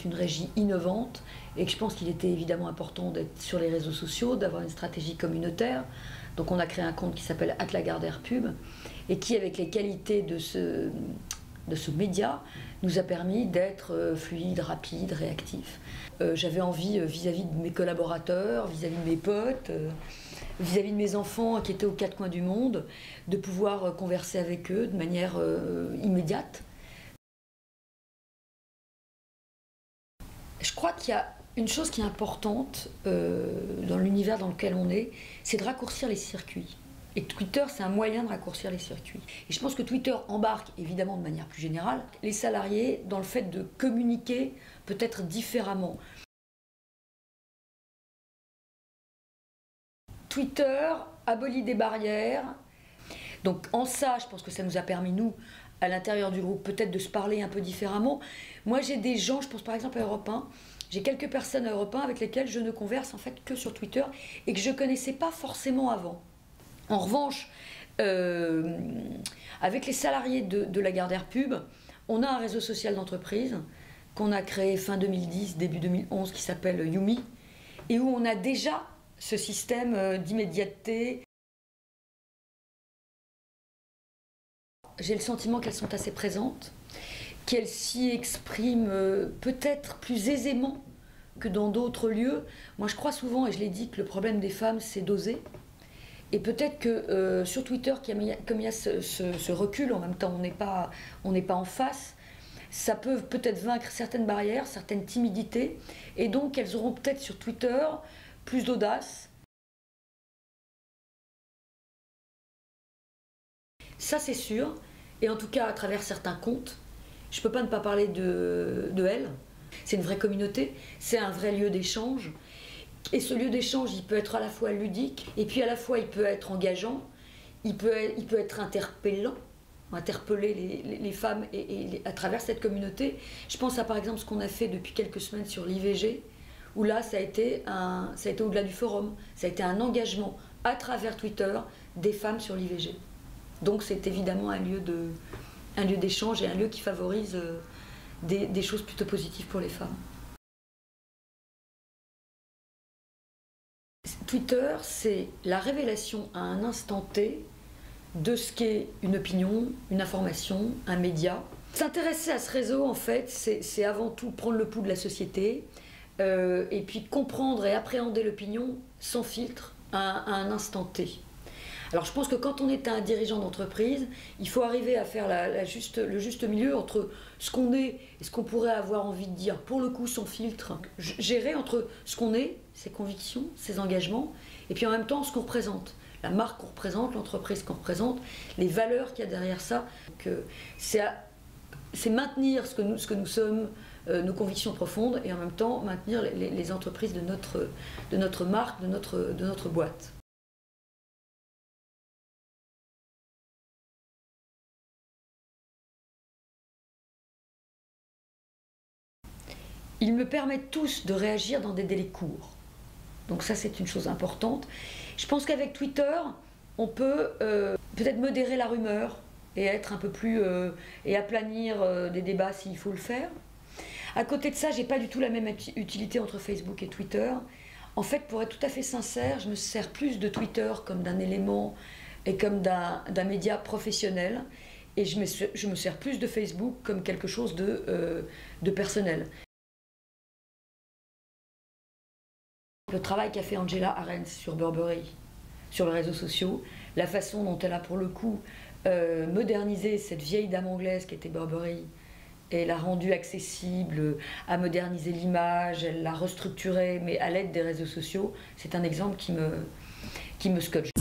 est une régie innovante et que je pense qu'il était évidemment important d'être sur les réseaux sociaux, d'avoir une stratégie communautaire. Donc on a créé un compte qui s'appelle @lagardèrepub et qui, avec les qualités de ce média, nous a permis d'être fluide, rapide, réactif. J'avais envie, vis-à-vis de mes collaborateurs, vis-à-vis de mes potes, vis-à-vis de mes enfants qui étaient aux quatre coins du monde, de pouvoir converser avec eux de manière immédiate. Je crois qu'il y a une chose qui est importante dans l'univers dans lequel on est, c'est de raccourcir les circuits. Et Twitter, c'est un moyen de raccourcir les circuits. Et je pense que Twitter embarque, évidemment de manière plus générale, les salariés dans le fait de communiquer peut-être différemment. Twitter abolit des barrières. Donc en ça, je pense que ça nous a permis, nous, à l'intérieur du groupe, peut-être de se parler un peu différemment. Moi, j'ai des gens, je pense par exemple à Europe 1, j'ai quelques personnes à Europe 1 avec lesquelles je ne converse en fait que sur Twitter et que je ne connaissais pas forcément avant. En revanche, avec les salariés de Lagardère Pub, on a un réseau social d'entreprise qu'on a créé fin 2010, début 2011, qui s'appelle Yumi, et où on a déjà ce système d'immédiateté. J'ai le sentiment qu'elles sont assez présentes, qu'elles s'y expriment peut-être plus aisément que dans d'autres lieux. Moi je crois souvent, et je l'ai dit, que le problème des femmes c'est d'oser. Et peut-être que sur Twitter, comme il y a ce recul, en même temps on n'est pas en face, ça peut peut-être vaincre certaines barrières, certaines timidités, et donc elles auront peut-être sur Twitter plus d'audace. Ça c'est sûr, et en tout cas à travers certains comptes, je ne peux pas ne pas parler de elle. C'est une vraie communauté, c'est un vrai lieu d'échange. Et ce lieu d'échange, il peut être à la fois ludique, et puis à la fois il peut être engageant, il peut être interpellant, interpeller les femmes à travers cette communauté. Je pense à par exemple ce qu'on a fait depuis quelques semaines sur l'IVG, où là ça a été au-delà du forum, ça a été un engagement à travers Twitter des femmes sur l'IVG. Donc c'est évidemment un lieu d'échange et un lieu qui favorise des choses plutôt positives pour les femmes. Twitter, c'est la révélation à un instant T de ce qu'est une opinion, une information, un média. S'intéresser à ce réseau, en fait, c'est avant tout prendre le pouls de la société et puis comprendre et appréhender l'opinion sans filtre à un instant T. Alors je pense que quand on est un dirigeant d'entreprise, il faut arriver à faire le juste milieu entre ce qu'on est et ce qu'on pourrait avoir envie de dire, pour le coup sans filtre, gérer entre ce qu'on est, ses convictions, ses engagements, et puis en même temps ce qu'on représente, la marque qu'on représente, l'entreprise qu'on représente, les valeurs qu'il y a derrière ça. C'est maintenir ce que nous sommes, nos convictions profondes, et en même temps maintenir les entreprises de notre marque, de notre boîte. Ils me permettent tous de réagir dans des délais courts. Donc ça, c'est une chose importante. Je pense qu'avec Twitter, on peut peut-être modérer la rumeur et être un peu plus et aplanir des débats s'il faut le faire. À côté de ça, j'ai pas du tout la même utilité entre Facebook et Twitter. En fait, pour être tout à fait sincère, je me sers plus de Twitter comme d'un élément et comme d'un média professionnel, et je me sers plus de Facebook comme quelque chose de personnel. Le travail qu'a fait Angela Ahrendts sur Burberry, sur les réseaux sociaux, la façon dont elle a pour le coup modernisé cette vieille dame anglaise qui était Burberry, et l'a rendue accessible, a modernisé l'image, elle l'a restructurée, mais à l'aide des réseaux sociaux, c'est un exemple qui me scotche.